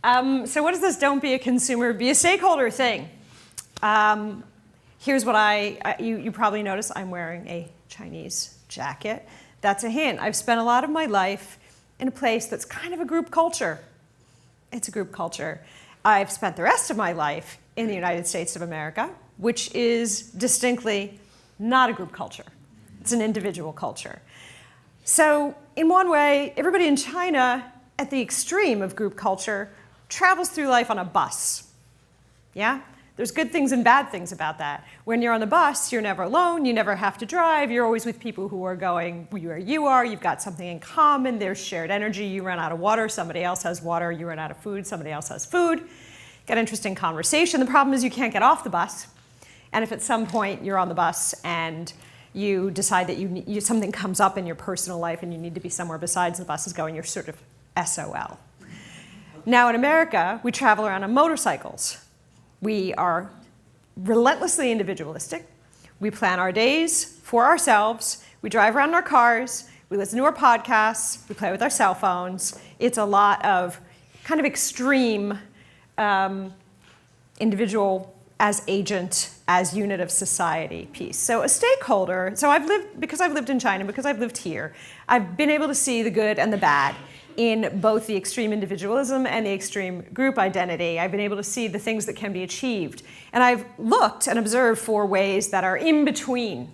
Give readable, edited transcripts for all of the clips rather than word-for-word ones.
So what is this don't be a consumer, be a stakeholder thing? Here's what you probably notice I'm wearing a Chinese jacket. That's a hint. I've spent a lot of my life in a place that's kind of a group culture. It's a group culture. I've spent the rest of my life in the United States of America, which is distinctly not a group culture. It's an individual culture. So in one way, everybody in China at the extreme of group culture travels through life on a bus. Yeah? There's good things and bad things about that. When you're on the bus, you're never alone, you never have to drive, you're always with people who are going where you are, you've got something in common, there's shared energy, you run out of water, somebody else has water, you run out of food, somebody else has food. Got interesting conversation. The problem is you can't get off the bus. And if at some point you're on the bus and you decide that something comes up in your personal life and you need to be somewhere besides the bus is going, you're sort of SOL. Now in America, we travel around on motorcycles. We are relentlessly individualistic. We plan our days for ourselves. We drive around in our cars. We listen to our podcasts. We play with our cell phones. It's a lot of kind of extreme individual as agent, as unit of society piece. So a stakeholder, because I've lived in China, because I've lived here, I've been able to see the good and the bad in both the extreme individualism and the extreme group identity. I've been able to see the things that can be achieved. And I've looked and observed for ways that are in between.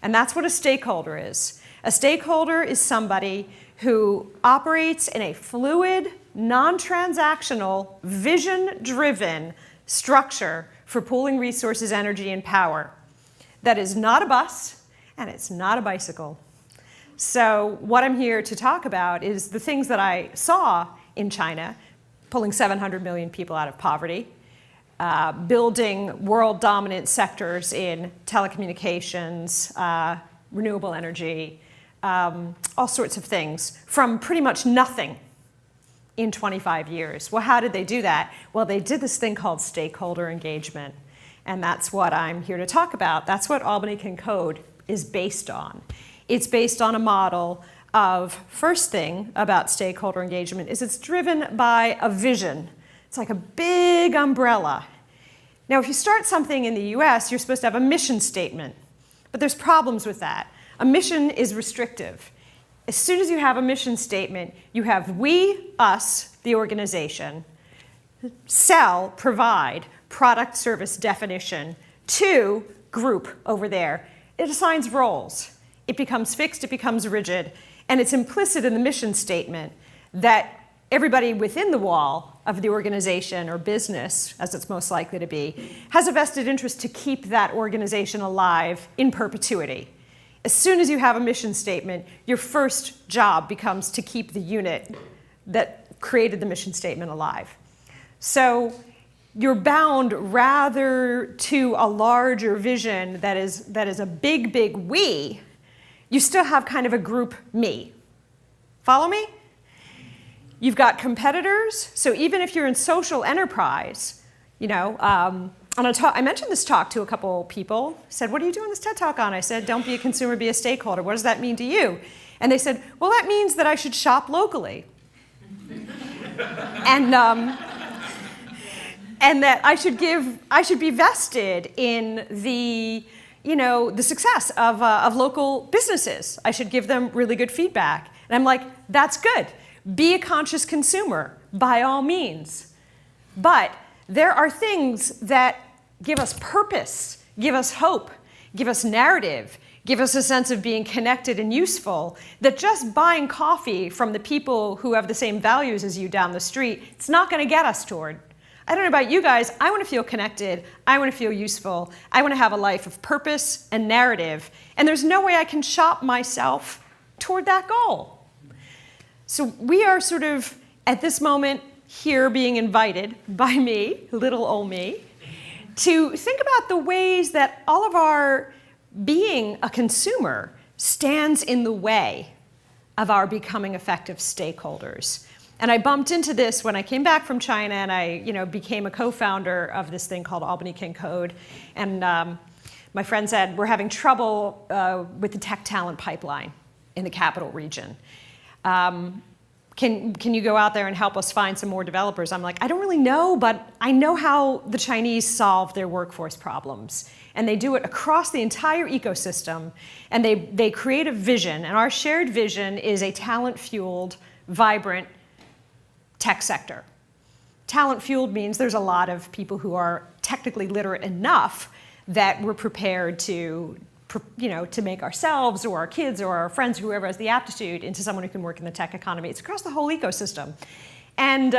And that's what a stakeholder is. A stakeholder is somebody who operates in a fluid, non-transactional, vision-driven structure for pooling resources, energy, and power. That is not a bus, and it's not a bicycle. So what I'm here to talk about is the things that I saw in China, pulling 700 million people out of poverty, building world-dominant sectors in telecommunications, renewable energy, all sorts of things, from pretty much nothing in 25 years. Well, how did they do that? Well, they did this thing called stakeholder engagement, and that's what I'm here to talk about. That's what Albany Can Code is based on. It's based on a model of, first thing about stakeholder engagement is it's driven by a vision. It's like a big umbrella. Now, if you start something in the US, you're supposed to have a mission statement, but there's problems with that. A mission is restrictive. As soon as you have a mission statement, you have we, us, the organization, sell, provide, product, service, definition, to, group over there. It assigns roles. It becomes fixed, it becomes rigid, and it's implicit in the mission statement that everybody within the wall of the organization or business, as it's most likely to be, has a vested interest to keep that organization alive in perpetuity. As soon as you have a mission statement, your first job becomes to keep the unit that created the mission statement alive. So you're bound rather to a larger vision that is a big, big we. You still have kind of a group me. Follow me? You've got competitors. So even if you're in social enterprise, I mentioned this talk to a couple people. Said, what are you doing this TED Talk on? I said, don't be a consumer, be a stakeholder. What does that mean to you? And they said, well, that means that I should shop locally. and that I should be vested in the success of local businesses. I should give them really good feedback. And I'm like, that's good. Be a conscious consumer, by all means. But there are things that give us purpose, give us hope, give us narrative, give us a sense of being connected and useful, that just buying coffee from the people who have the same values as you down the street, it's not going to get us toward. I don't know about you guys, I want to feel connected, I want to feel useful, I want to have a life of purpose and narrative, and there's no way I can shop myself toward that goal. So we are sort of, at this moment, here being invited by me, little old me, to think about the ways that all of our being a consumer stands in the way of our becoming effective stakeholders. And I bumped into this when I came back from China and I became a co-founder of this thing called Albany Can Code. And my friend said, we're having trouble with the tech talent pipeline in the capital region. can you go out there and help us find some more developers? I'm like, I don't really know, but I know how the Chinese solve their workforce problems. And they do it across the entire ecosystem. And they create a vision. And our shared vision is a talent-fueled, vibrant tech sector. Talent-fueled means there's a lot of people who are technically literate enough that we're prepared to make ourselves or our kids or our friends, whoever has the aptitude, into someone who can work in the tech economy. It's across the whole ecosystem. And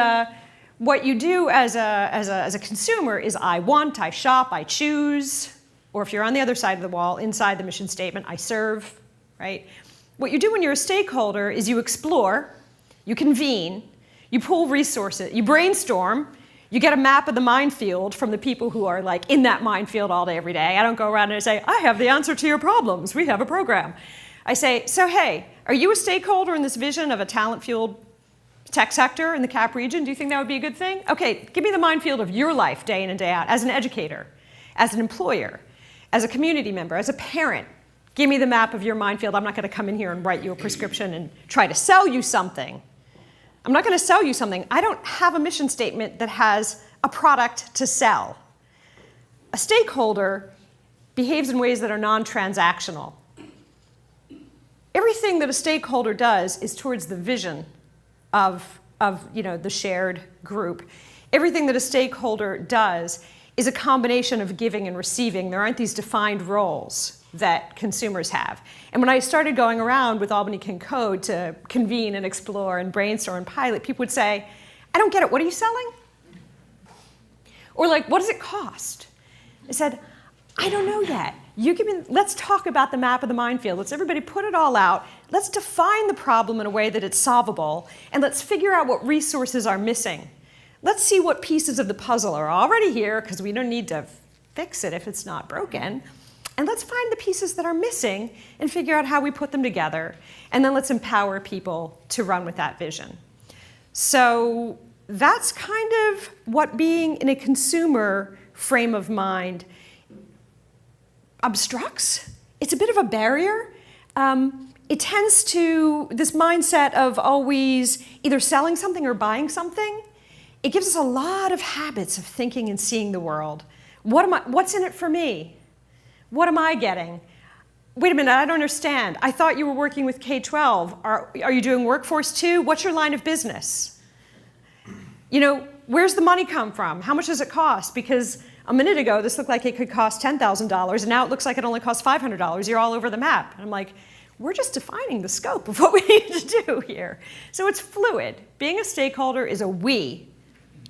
what you do as a consumer is I want, I shop, I choose, or if you're on the other side of the wall, inside the mission statement, I serve, right? What you do when you're a stakeholder is you explore, you convene, you pool resources, you brainstorm, you get a map of the minefield from the people who are like in that minefield all day, every day. I don't go around and say, I have the answer to your problems. We have a program. I say, so hey, are you a stakeholder in this vision of a talent-fueled tech sector in the CAP region? Do you think that would be a good thing? Okay, give me the minefield of your life day in and day out as an educator, as an employer, as a community member, as a parent. Give me the map of your minefield. I'm not going to come in here and write you a prescription and try to sell you something. I'm not going to sell you something. I don't have a mission statement that has a product to sell. A stakeholder behaves in ways that are non-transactional. Everything that a stakeholder does is towards the vision of the shared group. Everything that a stakeholder does is a combination of giving and receiving. There aren't these defined roles that consumers have. And when I started going around with Albany Can Code to convene and explore and brainstorm and pilot, people would say, I don't get it, what are you selling? Or like, what does it cost? I said, I don't know yet. You give me, let's talk about the map of the minefield. Let's everybody put it all out. Let's define the problem in a way that it's solvable, and let's figure out what resources are missing. Let's see what pieces of the puzzle are already here, because we don't need to fix it if it's not broken. And let's find the pieces that are missing and figure out how we put them together. And then let's empower people to run with that vision. So that's kind of what being in a consumer frame of mind obstructs. It's a bit of a barrier. It tends to, this mindset of always either selling something or buying something, it gives us a lot of habits of thinking and seeing the world. What's in it for me? What am I getting? Wait a minute, I don't understand. I thought you were working with K-12. Are you doing workforce too? What's your line of business? Where's the money come from? How much does it cost? Because a minute ago, this looked like it could cost $10,000, and now it looks like it only costs $500. You're all over the map. And I'm like, we're just defining the scope of what we need to do here. So it's fluid. Being a stakeholder is a we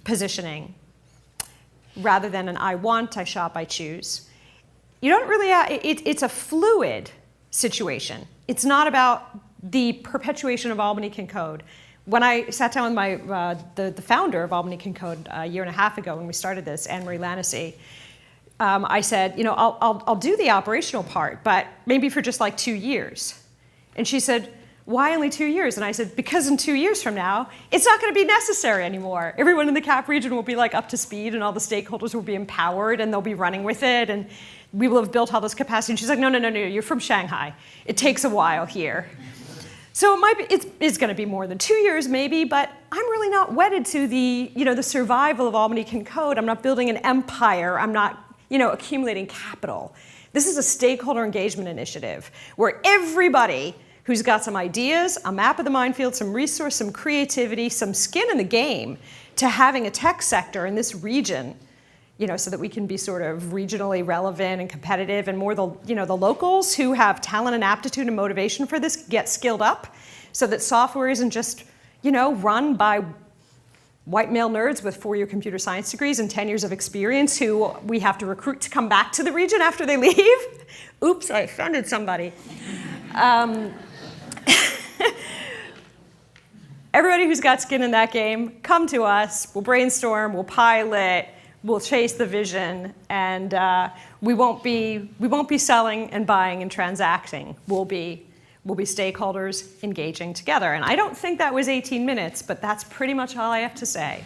positioning rather than an I want, I shop, I choose. You don't really it's a fluid situation. It's not about the perpetuation of Albany Can Code. When I sat down with the founder of Albany Can Code a year and a half ago when we started this, Anne-Marie Lannacy, I said, I'll do the operational part, but maybe for just like 2 years. And she said, why only 2 years? And I said, because in 2 years from now, it's not going to be necessary anymore. Everyone in the CAP region will be like up to speed, and all the stakeholders will be empowered, and they'll be running with it, and we will have built all this capacity. And she's like, no, you're from Shanghai. It takes a while here. So it might be, it's going to be more than 2 years maybe, but I'm really not wedded to the survival of Albany Can Code. I'm not building an empire. I'm not accumulating capital. This is a stakeholder engagement initiative where everybody who's got some ideas, a map of the minefield, some resource, some creativity, some skin in the game to having a tech sector in this region, so that we can be sort of regionally relevant and competitive, and more the locals who have talent and aptitude and motivation for this get skilled up, so that software isn't just, run by white male nerds with 4-year computer science degrees and 10 years of experience who we have to recruit to come back to the region after they leave. Oops, I offended somebody. Everybody who's got skin in that game, come to us. We'll brainstorm, we'll pilot, we'll chase the vision, and we won't be selling and buying and transacting. We'll be stakeholders engaging together. And I don't think that was 18 minutes, but that's pretty much all I have to say.